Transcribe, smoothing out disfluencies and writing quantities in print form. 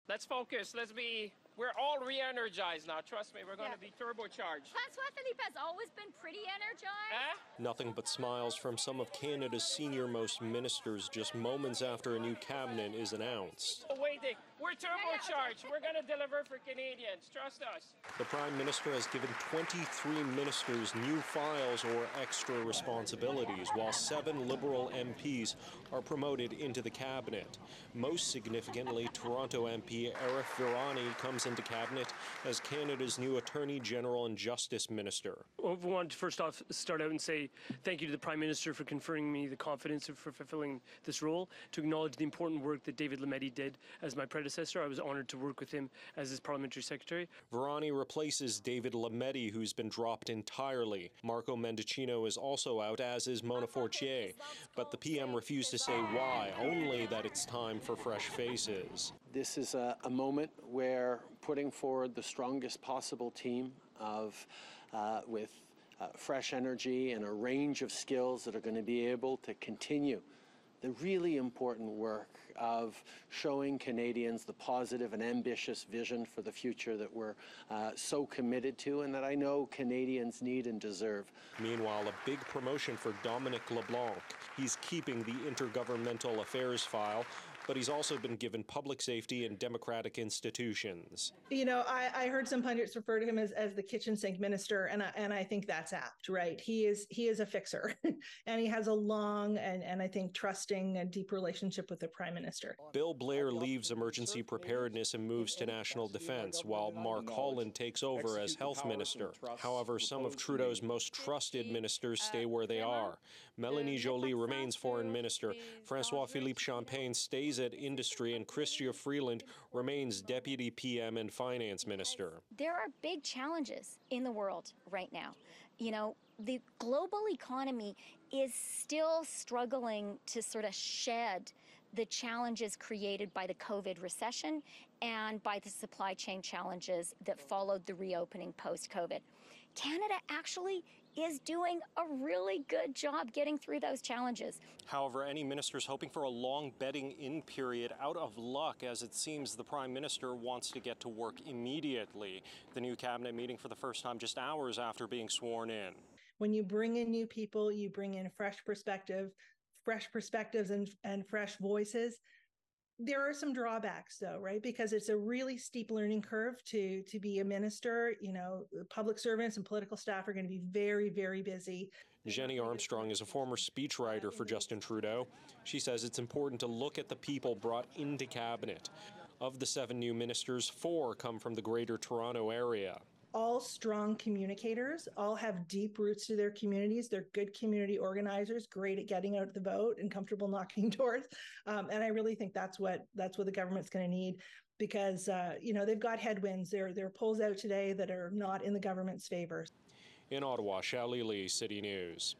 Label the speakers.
Speaker 1: Let's focus. We're all re-energized now. Trust me, we're going to be turbocharged.
Speaker 2: François Philippe has always been pretty energized.
Speaker 3: Nothing but smiles from some of Canada's senior-most ministers just moments after a new cabinet is announced.
Speaker 1: Waiting. We're turbocharged. We're going to deliver for Canadians. Trust us.
Speaker 3: The Prime Minister has given 23 ministers new files or extra responsibilities, while 7 Liberal MPs are promoted into the cabinet. Most significantly, Toronto MP Eric Virani comes into cabinet as Canada's new Attorney General and Justice Minister.
Speaker 4: I want to first off start out and say thank you to the Prime Minister for conferring me the confidence for fulfilling this role, to acknowledge the important work that David Lametti did as my predecessor. I was honored to work with him as his parliamentary secretary.
Speaker 3: Virani replaces David Lametti, who's been dropped entirely. Marco Mendicino is also out, as is Mona Fortier. But the PM refused to say why, only that it's time for fresh faces.
Speaker 5: This is a moment where putting forward the strongest possible team with fresh energy and a range of skills that are going to be able to continue the really important work of showing Canadians the positive and ambitious vision for the future that we're so committed to and that I know Canadians need and deserve.
Speaker 3: Meanwhile, a big promotion for Dominic LeBlanc. He's keeping the Intergovernmental Affairs file, but he's also been given public safety and democratic institutions.
Speaker 6: You know, I heard some pundits refer to him as the kitchen sink minister, and I think that's apt, right? He is a fixer, and he has a long and I think trusting and deep relationship with the Prime Minister.
Speaker 3: Bill Blair leaves emergency preparedness and moves to national defense, while Mark Holland takes over as health minister. However, some of Trudeau's most trusted ministers stay where they are. Melanie Joly remains foreign minister. François-Philippe Champagne stays at industry, and Chrystia Freeland remains deputy PM and finance minister.
Speaker 2: There are big challenges in the world right now. You know, the global economy is still struggling to sort of shed the challenges created by the COVID recession and by the supply chain challenges that followed the reopening post-COVID. Canada actually is doing a really good job getting through those challenges.
Speaker 3: However, any ministers hoping for a long bedding-in period out of luck, as it seems the Prime Minister wants to get to work immediately. The new cabinet meeting for the first time just hours after being sworn in.
Speaker 6: When you bring in new people, you bring in fresh perspectives and fresh voices. There are some drawbacks, though, right? Because it's a really steep learning curve to be a minister. You know, public servants and political staff are going to be very, very busy.
Speaker 3: Jenny Armstrong is a former speechwriter for Justin Trudeau. She says it's important to look at the people brought into cabinet. Of the 7 new ministers, 4 come from the Greater Toronto area.
Speaker 6: All strong communicators, all have deep roots to their communities. They're good community organizers, great at getting out the vote and comfortable knocking doors. And I really think that's what the government's going to need, because you know, they've got headwinds. There are polls out today that are not in the government's favor.
Speaker 3: In Ottawa, Shally Lee, City News.